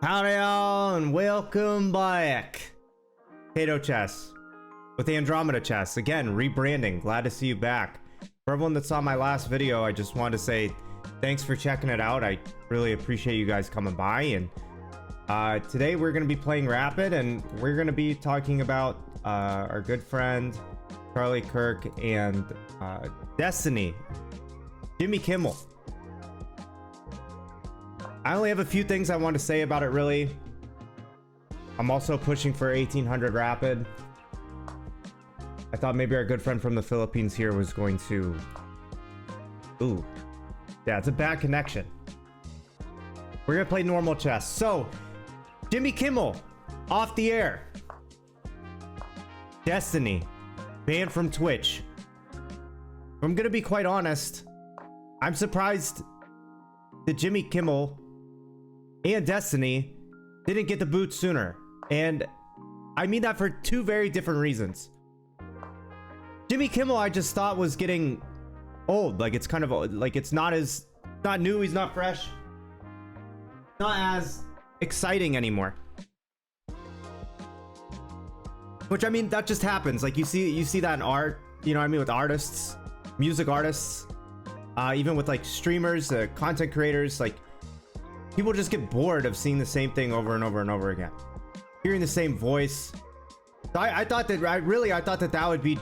Howdy all and welcome back. Potato Chess with the Andromeda Chess. Again, rebranding. Glad to see you back. For everyone that saw my last video, I just wanted to say thanks for checking it out. I really appreciate you guys coming by. And today we're going to be playing Rapid, and we're going to be talking about our good friend Charlie Kirk and Destiny. Jimmy Kimmel. I only have a few things I want to say about it, really. I'm also pushing for 1800 Rapid. I thought maybe our good friend from the Philippines here was going to... Ooh. Yeah, it's a bad connection. We're going to play normal chess. So, Jimmy Kimmel, off the air. Destiny, banned from Twitch. I'm going to be quite honest. I'm surprised that Jimmy Kimmel and Destiny didn't get the boot sooner. And I mean that for two very different reasons. Jimmy Kimmel, I just thought was getting old. Like, it's kind of like, it's not new, he's not fresh, not as exciting anymore. Which, I mean, that just happens. Like, you see that in art, you know what I mean, with artists, music artists, even with like streamers, content creators. Like, people just get bored of seeing the same thing over and over and over again, hearing the same voice. So I thought that would be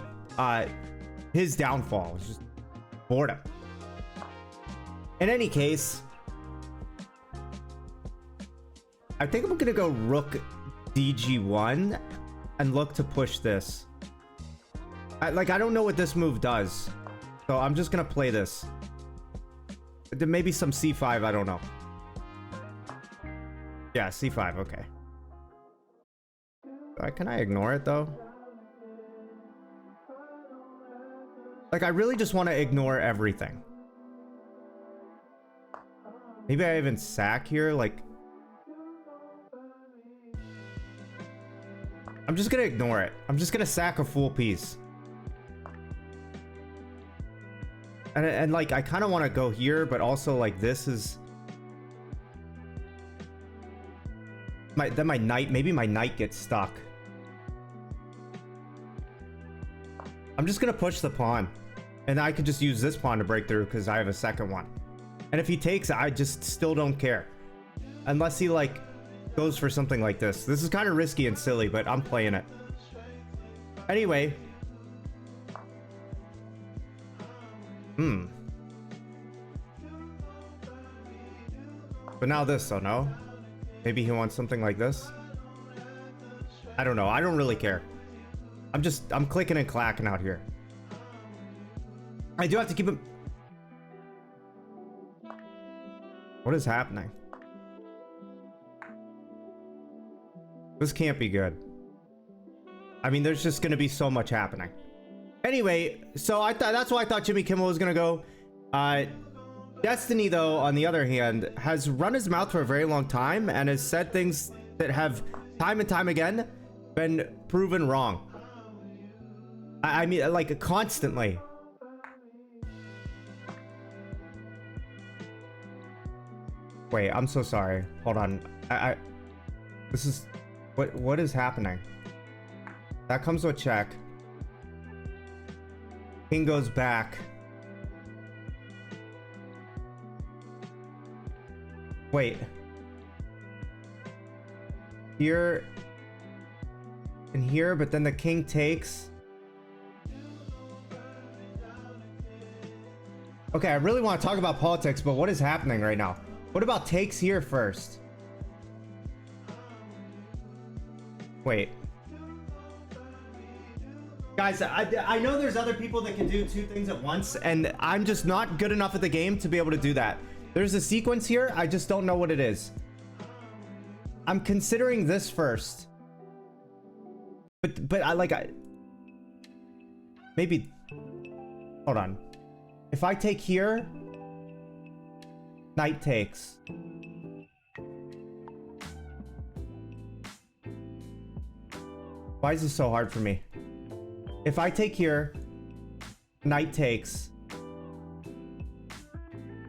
his downfall. It's just boredom. In any case, I think I'm gonna go rook dg1 and look to push this. I don't know what this move does, so I'm just gonna play this. Maybe some c5, I don't know. Yeah, c5, okay. Can I ignore it though? Like, I really just want to ignore everything. Maybe I even sack here, like... I'm just gonna ignore it. I'm just gonna sack a full piece. And like, I kind of want to go here, but also like this is... Then my knight, maybe my knight gets stuck. I'm just gonna push the pawn, and I could just use this pawn to break through because I have a second one. And if he takes, I just still don't care, unless he like goes for something like this. This is kind of risky and silly, but I'm playing it anyway. But now this, so no. Maybe he wants something like this. I don't know. I don't really care. I'm clicking and clacking out here. I do have to keep him. What is happening? This can't be good. I mean, there's just gonna be so much happening. Anyway, so that's why I thought Jimmy Kimmel was gonna go. Destiny, though, on the other hand, has run his mouth for a very long time and has said things that have time and time again been proven wrong. I mean, like, constantly. Wait, I'm so sorry. Hold on. This is... What is happening? That comes with check. King goes back. Wait. Here and here, but then the king takes. Okay, I really want to talk about politics, but what is happening right now? What about takes here first? Wait. Guys, I know there's other people that can do two things at once, and I'm just not good enough at the game to be able to do that. There's a sequence here, I just don't know what it is. I'm considering this first. But maybe... Hold on. If I take here... Knight takes. Why is this so hard for me? If I take here... Knight takes.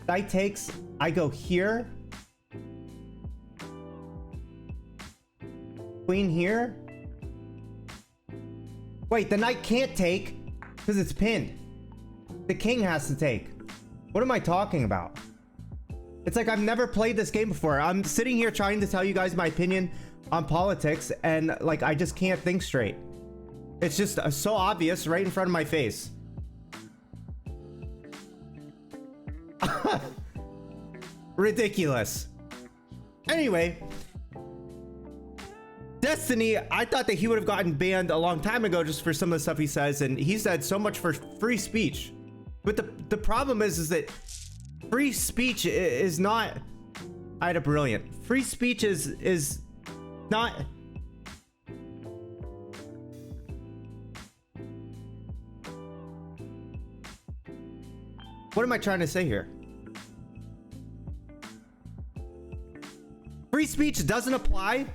Knight takes, I go here. Queen here. Wait, the knight can't take because it's pinned. The king has to take. What am I talking about? It's like I've never played this game before. I'm sitting here trying to tell you guys my opinion on politics, and like I just can't think straight. It's just so obvious right in front of my face. Ridiculous. Anyway, Destiny, I thought that he would have gotten banned a long time ago just for some of the stuff he says, and he said so much for free speech. But the problem is that free speech is not... I had a brilliant. Free speech is not... What am I trying to say here? Free speech doesn't apply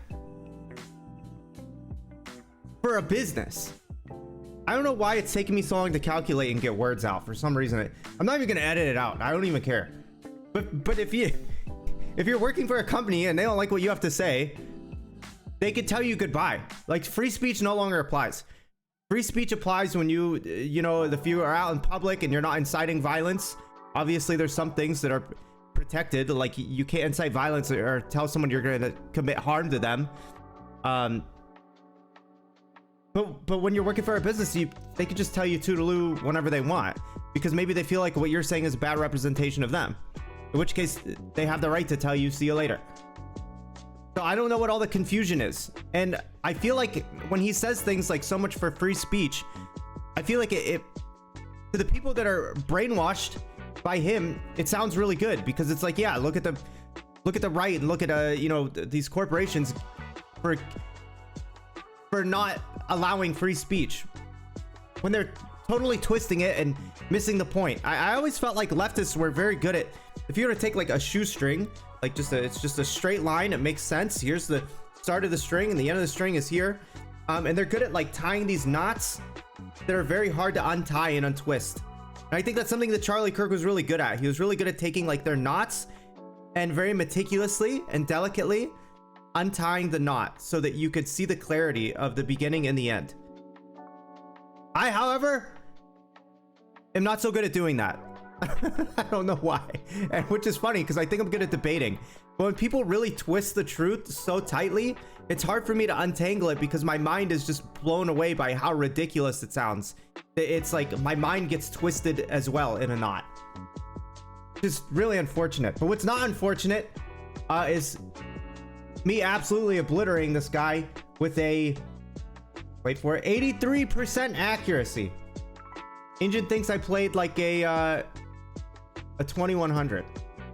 for a business. I don't know why it's taking me so long to calculate and get words out. For some reason, I'm not even gonna edit it out. I don't even care. But if you're working for a company and they don't like what you have to say, they could tell you goodbye. Like, free speech no longer applies. Free speech applies when you know, if you are out in public and you're not inciting violence. Obviously, there's some things that are protected, like you can't incite violence or tell someone you're going to commit harm to them. But when you're working for a business, they could just tell you toodaloo whenever they want, because maybe they feel like what you're saying is a bad representation of them, in which case they have the right to tell you see you later. So I don't know what all the confusion is, and I feel like when he says things like so much for free speech, I feel like it to the people that are brainwashed by him, it sounds really good, because it's like, yeah, look at the right, and look at you know, these corporations for not allowing free speech, when they're totally twisting it and missing the point. I always felt like leftists were very good at, if you were to take like a shoestring, like it's just a straight line, it makes sense. Here's the start of the string and the end of the string is here, and they're good at like tying these knots that are very hard to untie and untwist. And I think that's something that Charlie Kirk was really good at. He was really good at taking like their knots and very meticulously and delicately untying the knot so that you could see the clarity of the beginning and the end. I, however, am not so good at doing that. I don't know why, and which is funny because I think I'm good at debating. But when people really twist the truth so tightly, it's hard for me to untangle it, because my mind is just blown away by how ridiculous it sounds. It's like my mind gets twisted as well in a knot. Just really unfortunate. But what's not unfortunate is me absolutely obliterating this guy with a, wait for it, 83% accuracy. Engine thinks I played like a 2100,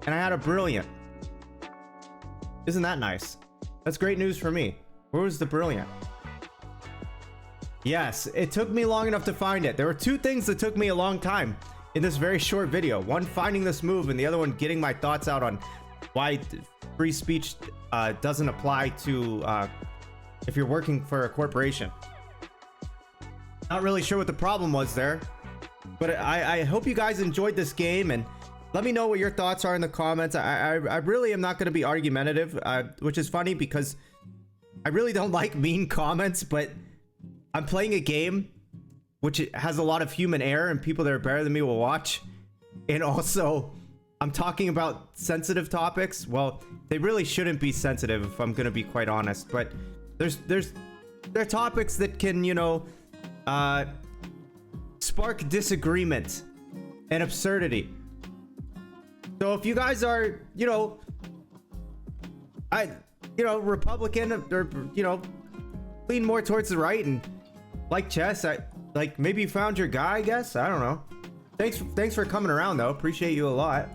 and I had a brilliant. Isn't that nice? That's great news for me. Where was the brilliant? Yes, it took me long enough to find it. There were two things that took me a long time in this very short video. One, finding this move, and the other one, getting my thoughts out on why free speech doesn't apply to if you're working for a corporation. Not really sure what the problem was there, but I hope you guys enjoyed this game, and let me know what your thoughts are in the comments. I really am not going to be argumentative, which is funny because I really don't like mean comments, but I'm playing a game which has a lot of human error, and people that are better than me will watch. And also, I'm talking about sensitive topics. Well, they really shouldn't be sensitive, if I'm going to be quite honest, but there are topics that can, you know, spark disagreement and absurdity. So if you guys are, you know, Republican, or, you know, lean more towards the right and like chess, like maybe you found your guy, I guess. I don't know. Thanks for coming around though. Appreciate you a lot.